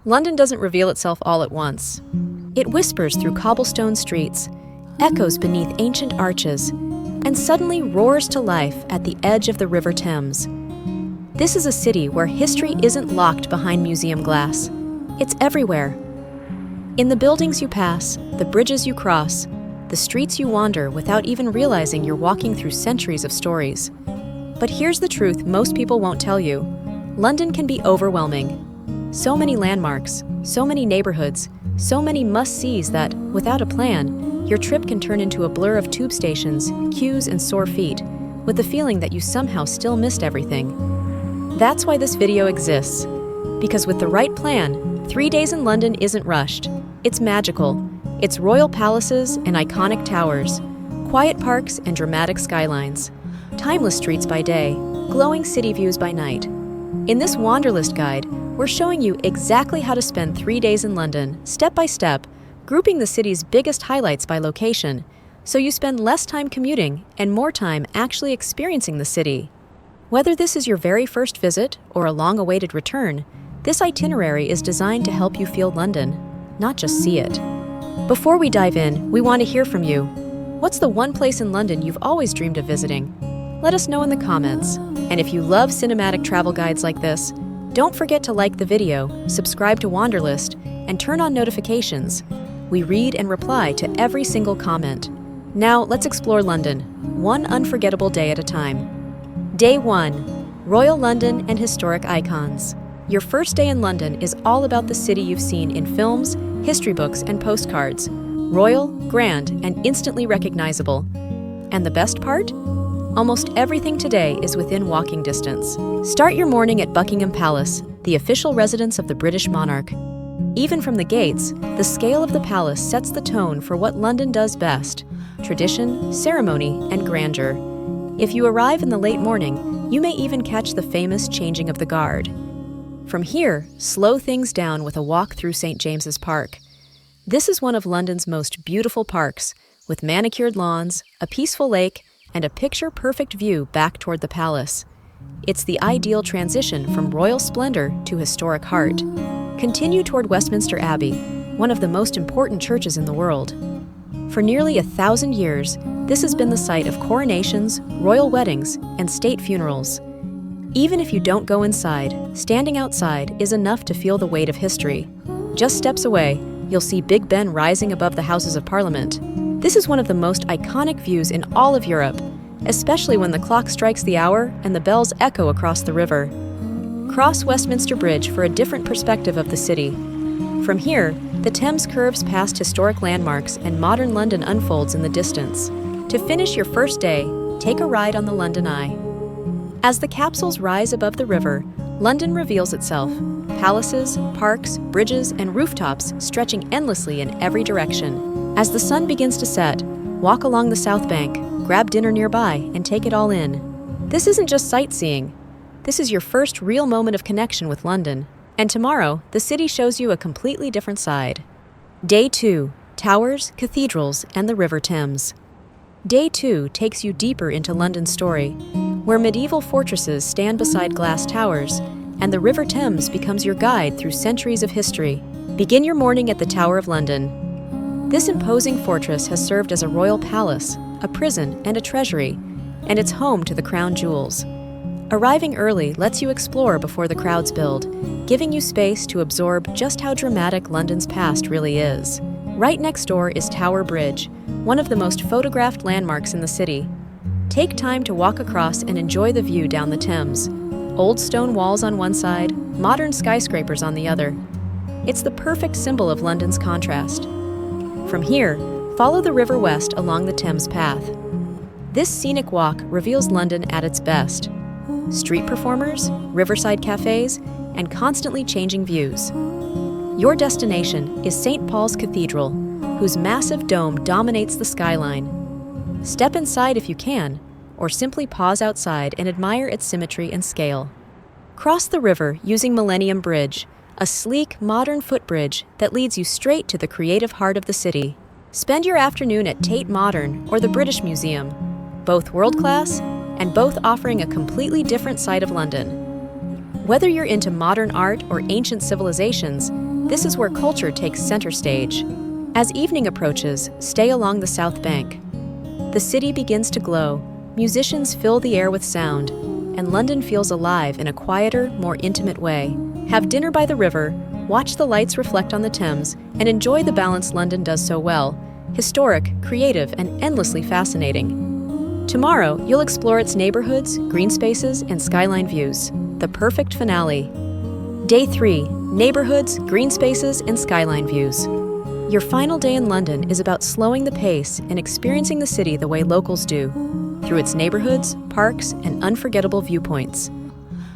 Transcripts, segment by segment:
London doesn't reveal itself all at once. It whispers through cobblestone streets, echoes beneath ancient arches, and suddenly roars to life at the edge of the River Thames. This is a city where history isn't locked behind museum glass. It's everywhere. In the buildings you pass, the bridges you cross, the streets you wander without even realizing you're walking through centuries of stories. But here's the truth most people won't tell you. London can be overwhelming. So many landmarks, so many neighborhoods, so many must-sees that, without a plan, your trip can turn into a blur of tube stations, queues, and sore feet, with the feeling that you somehow still missed everything. That's why this video exists. Because with the right plan, 3 days in London isn't rushed. It's magical. It's royal palaces and iconic towers, quiet parks and dramatic skylines, timeless streets by day, glowing city views by night. In this Wanderlist guide, we're showing you exactly how to spend 3 days in London, step by step, grouping the city's biggest highlights by location, so you spend less time commuting and more time actually experiencing the city. Whether this is your very first visit or a long-awaited return, this itinerary is designed to help you feel London, not just see it. Before we dive in, we want to hear from you. What's the one place in London you've always dreamed of visiting? Let us know in the comments. And if you love cinematic travel guides like this, don't forget to like the video, subscribe to Wanderlist, and turn on notifications. We read and reply to every single comment. Now, let's explore London, one unforgettable day at a time. Day 1. Royal London and Historic Icons. Your first day in London is all about the city you've seen in films, history books, and postcards. Royal, grand, and instantly recognizable. And the best part? Almost everything today is within walking distance. Start your morning at Buckingham Palace, the official residence of the British monarch. Even from the gates, the scale of the palace sets the tone for what London does best: tradition, ceremony, and grandeur. If you arrive in the late morning, you may even catch the famous changing of the guard. From here, slow things down with a walk through St. James's Park. This is one of London's most beautiful parks, with manicured lawns, a peaceful lake, and a picture-perfect view back toward the palace. It's the ideal transition from royal splendor to historic heart. Continue toward Westminster Abbey, one of the most important churches in the world. For nearly 1,000 years, this has been the site of coronations, royal weddings, and state funerals. Even if you don't go inside, standing outside is enough to feel the weight of history. Just steps away, you'll see Big Ben rising above the Houses of Parliament. This is one of the most iconic views in all of Europe, especially when the clock strikes the hour and the bells echo across the river. Cross Westminster Bridge for a different perspective of the city. From here, the Thames curves past historic landmarks and modern London unfolds in the distance. To finish your first day, take a ride on the London Eye. As the capsules rise above the river, London reveals itself. Palaces, parks, bridges, and rooftops stretching endlessly in every direction. As the sun begins to set, walk along the South Bank, grab dinner nearby, and take it all in. This isn't just sightseeing. This is your first real moment of connection with London. And tomorrow, the city shows you a completely different side. Day 2. Towers, cathedrals, and the River Thames. Day 2 takes you deeper into London's story, where medieval fortresses stand beside glass towers, and the River Thames becomes your guide through centuries of history. Begin your morning at the Tower of London. This imposing fortress has served as a royal palace, a prison, and a treasury, and it's home to the crown jewels. Arriving early lets you explore before the crowds build, giving you space to absorb just how dramatic London's past really is. Right next door is Tower Bridge, one of the most photographed landmarks in the city. Take time to walk across and enjoy the view down the Thames. Old stone walls on one side, modern skyscrapers on the other. It's the perfect symbol of London's contrast. From here, follow the river west along the Thames path. This scenic walk reveals London at its best. Street performers, riverside cafes, and constantly changing views. Your destination is St. Paul's Cathedral, whose massive dome dominates the skyline. Step inside if you can, or simply pause outside and admire its symmetry and scale. Cross the river using Millennium Bridge, a sleek, modern footbridge that leads you straight to the creative heart of the city. Spend your afternoon at Tate Modern or the British Museum, both world-class and both offering a completely different side of London. Whether you're into modern art or ancient civilizations, This is where culture takes center stage. As evening approaches, stay along the south bank. The city begins to glow, musicians fill the air with sound, and London feels alive in a quieter, more intimate way. Have dinner by the river, watch the lights reflect on the Thames, and enjoy the balance London does so well: historic, creative, and endlessly fascinating. Tomorrow, you'll explore its neighborhoods, green spaces, and skyline views. The perfect finale. Day 3, neighborhoods, green spaces, and skyline views. Your final day in London is about slowing the pace and experiencing the city the way locals do, through its neighborhoods, parks, and unforgettable viewpoints.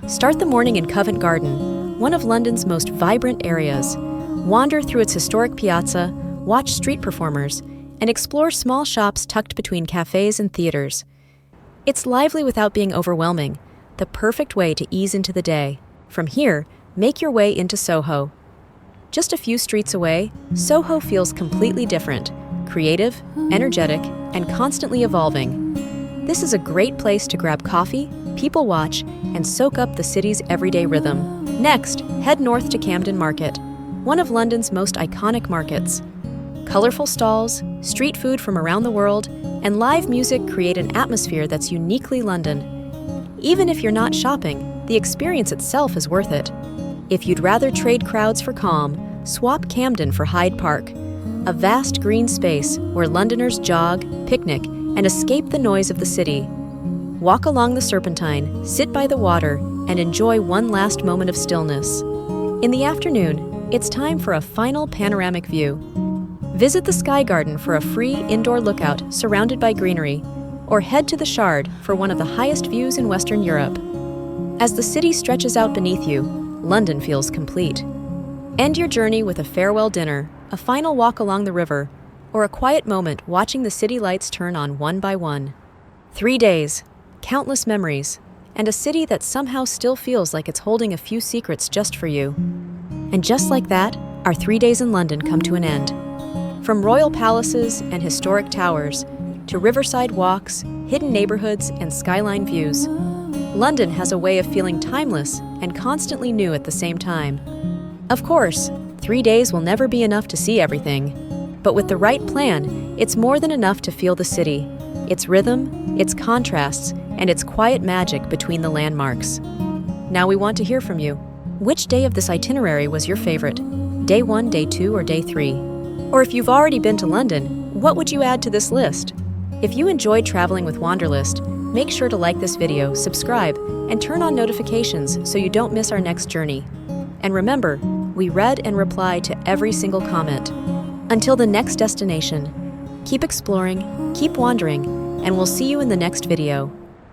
Start the morning in Covent Garden, one of London's most vibrant areas. Wander through its historic piazza, watch street performers, and explore small shops tucked between cafes and theaters. It's lively without being overwhelming, the perfect way to ease into the day. From here, make your way into Soho. Just a few streets away, Soho feels completely different, creative, energetic, and constantly evolving. This is a great place to grab coffee, people watch, and soak up the city's everyday rhythm. Next, head north to Camden Market, one of London's most iconic markets. Colorful stalls, street food from around the world, and live music create an atmosphere that's uniquely London. Even if you're not shopping, the experience itself is worth it. If you'd rather trade crowds for calm, swap Camden for Hyde Park, a vast green space where Londoners jog, picnic, and escape the noise of the city. Walk along the Serpentine, sit by the water, and enjoy one last moment of stillness. In the afternoon, it's time for a final panoramic view. Visit the Sky Garden for a free indoor lookout surrounded by greenery, or head to the Shard for one of the highest views in Western Europe. As the city stretches out beneath you, London feels complete. End your journey with a farewell dinner, a final walk along the river, or a quiet moment watching the city lights turn on one by one. 3 days, countless memories, and a city that somehow still feels like it's holding a few secrets just for you. And just like that, our 3 days in London come to an end. From royal palaces and historic towers, to riverside walks, hidden neighborhoods, and skyline views, London has a way of feeling timeless and constantly new at the same time. Of course, 3 days will never be enough to see everything, but with the right plan, it's more than enough to feel the city, its rhythm, its contrasts, and its quiet magic between the landmarks. Now we want to hear from you. Which day of this itinerary was your favorite? Day 1, Day 2, or Day 3? Or if you've already been to London, what would you add to this list? If you enjoyed traveling with Wanderlist, make sure to like this video, subscribe, and turn on notifications so you don't miss our next journey. And remember, we read and reply to every single comment. Until the next destination, keep exploring, keep wandering, and we'll see you in the next video.